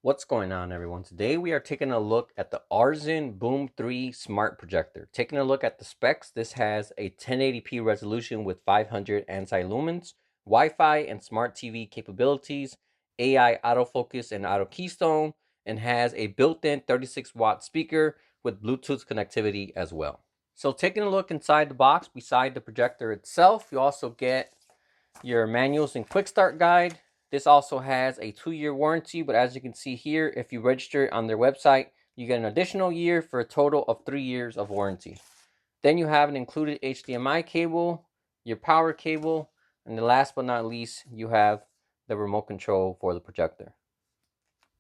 What's going on, everyone? Today we are taking a look at the Aurzen Boom 3 Smart Projector. Taking a look at the specs, this has a 1080p resolution with 500 ANSI lumens, Wi-Fi and smart TV capabilities, AI autofocus and auto keystone, and has a built-in 36-watt speaker with Bluetooth connectivity as well. So taking a look inside the box, beside the projector itself, you also get your manuals and quick start guide. This also has a 2-year warranty, but as you can see here, if you register on their website, you get an additional year for a total of 3 years of warranty. Then you have an included HDMI cable, your power cable, and the last but not least, you have the remote control for the projector.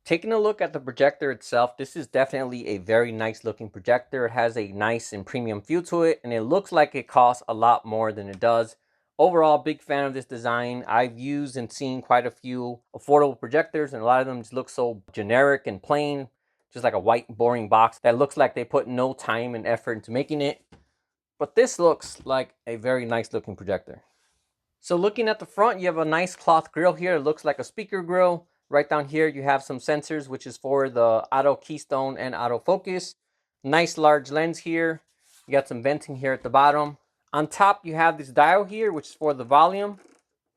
Taking a look at the projector itself, this is definitely a very nice looking projector. It has a nice and premium feel to it, and it looks like it costs a lot more than it does. Overall, big fan of this design. I've used and seen quite a few affordable projectors, and a lot of them just look so generic and plain, just like a white boring box that looks like they put no time and effort into making it. But this looks like a very nice looking projector. So looking at the front, you have a nice cloth grille here. It looks like a speaker grille. Right down here, you have some sensors, which is for the auto keystone and autofocus. Nice large lens here. You got some venting here at the bottom. On top, you have this dial here, which is for the volume.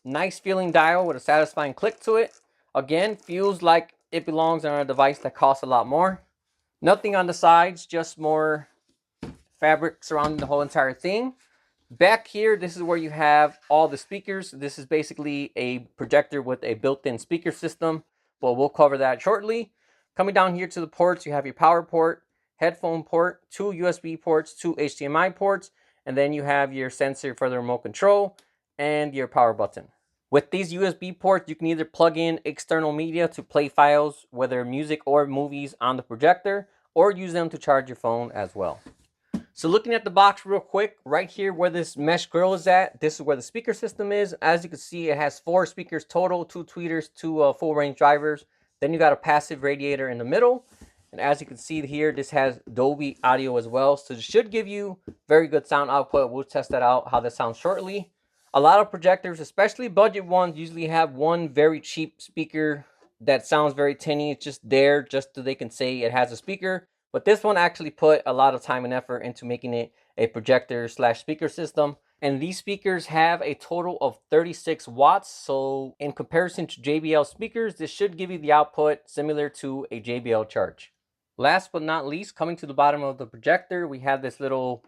Nice feeling dial with a satisfying click to it. Again, feels like it belongs on a device that costs a lot more. Nothing on the sides, just more fabric surrounding the whole entire thing. Back here, this is where you have all the speakers. This is basically a projector with a built-in speaker system, but we'll cover that shortly. Coming down here to the ports, you have your power port, headphone port, 2 USB ports, 2 HDMI ports, and then you have your sensor for the remote control and your power button. With these USB ports, you can either plug in external media to play files, whether music or movies, on the projector, or use them to charge your phone as well. So looking at the box real quick, right here where this mesh grill is at, this is where the speaker system is. As you can see, it has 4 speakers total, 2 tweeters, 2 full range drivers. Then you got a passive radiator in the middle. And as you can see here, this has Dolby audio as well. So it should give you very good sound output. We'll test that out, how that sounds shortly. A lot of projectors, especially budget ones, usually have one very cheap speaker that sounds very tinny. It's just there just so they can say it has a speaker. But this one actually put a lot of time and effort into making it a projector slash speaker system. And these speakers have a total of 36 watts. So in comparison to JBL speakers, this should give you the output similar to a JBL charge. Last but not least, coming to the bottom of the projector, we have this little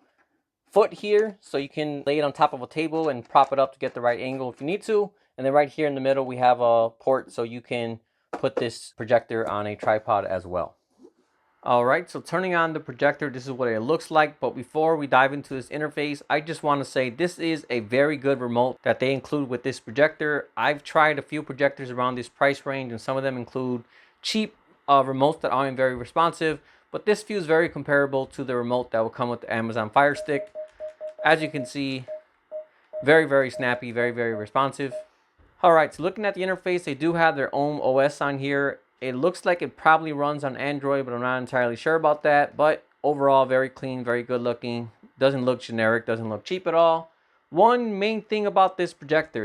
foot here. So you can lay it on top of a table and prop it up to get the right angle if you need to. And then right here in the middle, we have a port so you can put this projector on a tripod as well. Alright, so turning on the projector, this is what it looks like. But before we dive into this interface, I just want to say this is a very good remote that they include with this projector. I've tried a few projectors around this price range, and some of them include cheap remotes that aren't very responsive. But this feels very comparable to the remote that will come with the Amazon Fire Stick. As you can see, very, very snappy, very, very responsive. Alright, so looking at the interface, they do have their own OS on here. It looks like it probably runs on Android, but I'm not entirely sure about that. But overall, very clean, very good looking. Doesn't look generic, doesn't look cheap at all. One main thing about this projector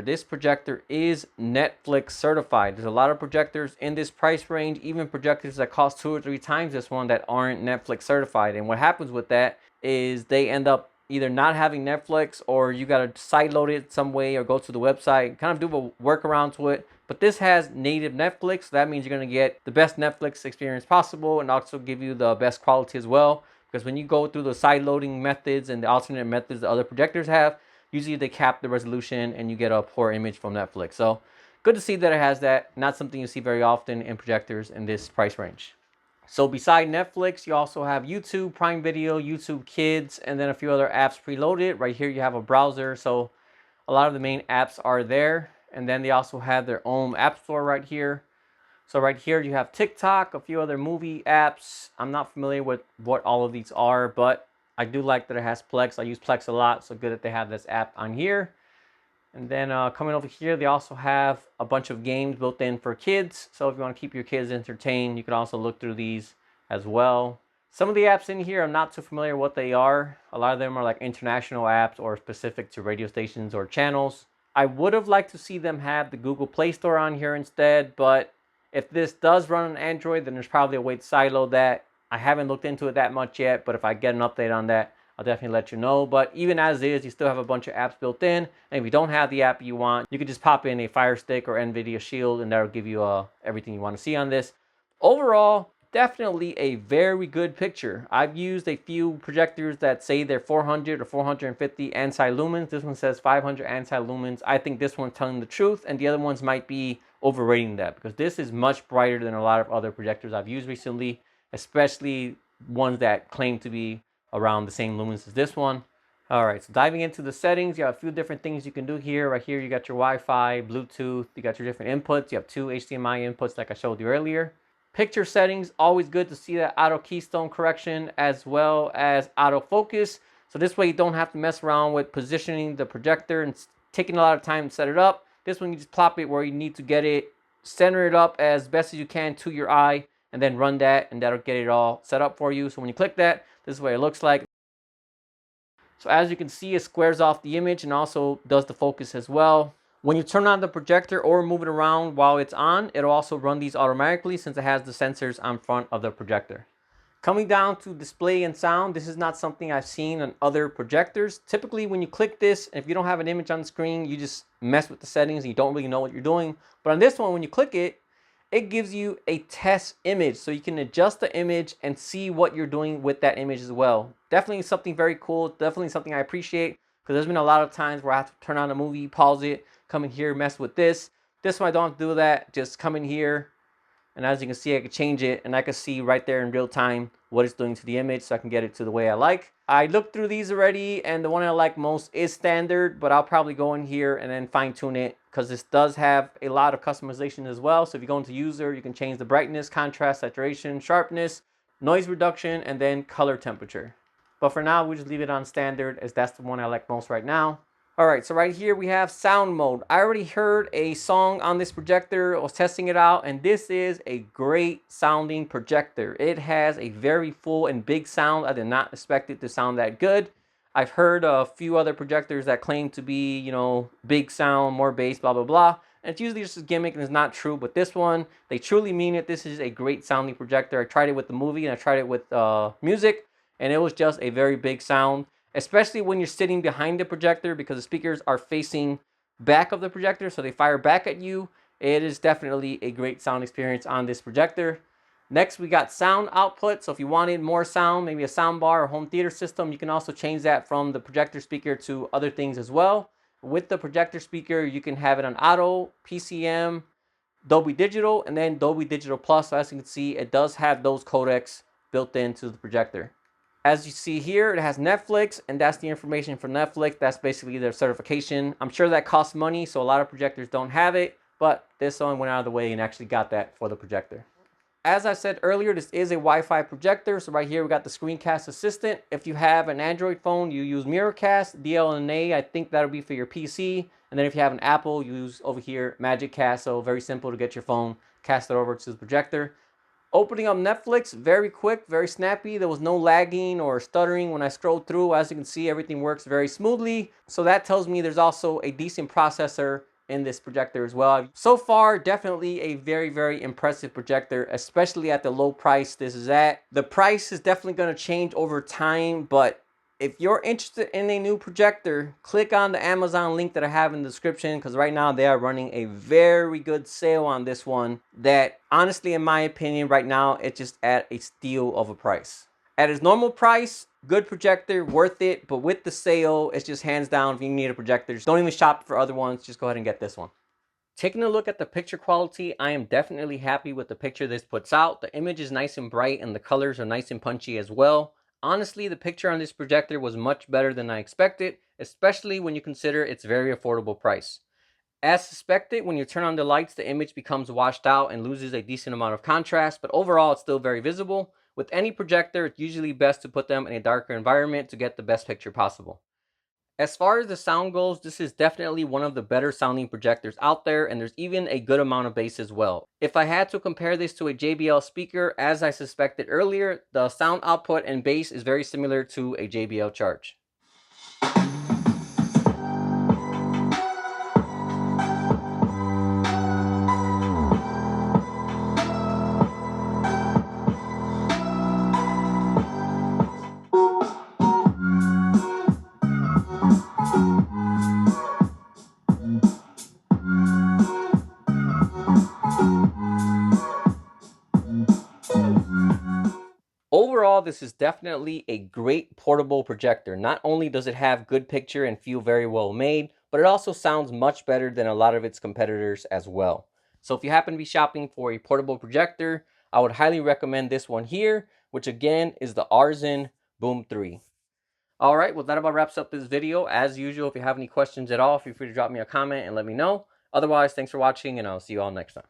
is Netflix certified. There's a lot of projectors in this price range, even projectors that cost 2 or 3 times this one that aren't Netflix certified. And what happens with that is they end up either not having Netflix, or you got to sideload it some way or go to the website, kind of do a workaround to it. But this has native Netflix, so that means you're going to get the best Netflix experience possible and also give you the best quality as well. Because when you go through the side loading methods and the alternate methods that other projectors have, usually they cap the resolution and you get a poor image from Netflix. So good to see that it has that. Not something you see very often in projectors in this price range. So beside Netflix, you also have YouTube, Prime Video, YouTube Kids, and then a few other apps preloaded. Right here you have a browser, so a lot of the main apps are there. And then they also have their own app store right here. So right here you have TikTok, a few other movie apps. I'm not familiar with what all of these are, but I do like that it has Plex. I use Plex a lot, so good that they have this app on here. And then coming over here, they also have a bunch of games built in for kids. So if you want to keep your kids entertained, you can also look through these as well. Some of the apps in here, I'm not too familiar what they are. A lot of them are like international apps or specific to radio stations or channels. I would have liked to see them have the Google Play Store on here instead, but If this does run on Android, then there's probably a way to sideload that. I haven't looked into it that much yet, but if I get an update on that, I'll definitely let you know. But even as is, you still have a bunch of apps built in. And if you don't have the app you want, you can just pop in a Fire Stick or NVIDIA Shield, and that'll give you everything you want to see on this. Overall, definitely a very good picture. I've used a few projectors that say they're 400 or 450 ANSI lumens. This one says 500 ANSI lumens. I think this one's telling the truth, and the other ones might be overrating that, because this is much brighter than a lot of other projectors I've used recently, especially ones that claim to be around the same lumens as this one. All right, so diving into the settings, you have a few different things you can do here. Right here, you got your Wi-Fi, Bluetooth, you got your different inputs. You have 2 HDMI inputs like I showed you earlier. Picture settings, always good to see that auto keystone correction as well as autofocus. So this way you don't have to mess around with positioning the projector and taking a lot of time to set it up. This one you just plop it where you need to get it, center it up as best as you can to your eye, and then run that, and that'll get it all set up for you. So when you click that, this is what it looks like. So as you can see, it squares off the image and also does the focus as well. When you turn on the projector or move it around while it's on, it'll also run these automatically since it has the sensors on front of the projector. Coming down to display and sound, this is not something I've seen on other projectors. Typically when you click this, if you don't have an image on the screen, you just mess with the settings and you don't really know what you're doing. But on this one, when you click it, it gives you a test image, so you can adjust the image and see what you're doing with that image as well. Definitely something very cool, definitely something I appreciate, because there's been a lot of times where I have to turn on a movie, pause it, come in here, mess with this. This one I don't have to do that, just come in here, and as you can see, I can change it, and I can see right there in real time what it's doing to the image, so I can get it to the way I like. I looked through these already, and the one I like most is standard, but I'll probably go in here and then fine tune it, because this does have a lot of customization as well. So if you go into user, you can change the brightness, contrast, saturation, sharpness, noise reduction, and then color temperature. But for now, we'll just leave it on standard, as that's the one I like most right now. All right, so right here we have sound mode. I already heard a song on this projector. I was testing it out, and this is a great sounding projector. It has a very full and big sound. I did not expect it to sound that good. I've heard a few other projectors that claim to be, you know, big sound, more bass, blah, blah, blah. And it's usually just a gimmick and it's not true. But this one, they truly mean it. This is a great sounding projector. I tried it with the movie and I tried it with music, and it was just a very big sound, especially when you're sitting behind the projector, because the speakers are facing back of the projector, so they fire back at you. It is definitely a great sound experience on this projector. Next, we got sound output. So if you wanted more sound, maybe a sound bar or home theater system, you can also change that from the projector speaker to other things as well. With the projector speaker, you can have it on auto, PCM, Dolby Digital, and then Dolby Digital Plus. So as you can see, it does have those codecs built into the projector. As you see here, it has Netflix, and that's the information for Netflix. That's basically their certification. I'm sure that costs money, so a lot of projectors don't have it, but this one went out of the way and actually got that for the projector. As I said earlier, this is a Wi-Fi projector. So right here, we got the Screencast Assistant. If you have an Android phone, you use Miracast. DLNA, I think that'll be for your PC. And then if you have an Apple, you use over here Magic Cast. So very simple to get your phone, cast it over to the projector. Opening up Netflix, very quick, very snappy. There was no lagging or stuttering when I scrolled through. As you can see, everything works very smoothly. So that tells me there's also a decent processor in this projector as well. So far, definitely a very, very impressive projector, especially at the low price this is at. The price is definitely going to change over time, but if you're interested in a new projector, click on the Amazon link that I have in the description, because right now they are running a very good sale on this one that honestly, in my opinion, right now it's just at a steal of a price. At its normal price, good projector, worth it, but with the sale, it's just hands down, if you need a projector, just don't even shop for other ones, just go ahead and get this one. Taking a look at the picture quality, I am definitely happy with the picture this puts out. The image is nice and bright and the colors are nice and punchy as well. Honestly, the picture on this projector was much better than I expected, especially when you consider its very affordable price. As suspected, when you turn on the lights, the image becomes washed out and loses a decent amount of contrast, but overall it's still very visible. With any projector, it's usually best to put them in a darker environment to get the best picture possible. As far as the sound goes, this is definitely one of the better sounding projectors out there, and there's even a good amount of bass as well. If I had to compare this to a JBL speaker, as I suspected earlier, the sound output and bass is very similar to a JBL Charge. overall, this is definitely a great portable projector. Not only does it have good picture and feel very well made, but it also sounds much better than a lot of its competitors as well. So if you happen to be shopping for a portable projector, I would highly recommend this one here, which again is the Aurzen Boom 3. All right, well, that about wraps up this video. As usual, if you have any questions at all, feel free to drop me a comment and let me know. Otherwise, thanks for watching, and I'll see you all next time.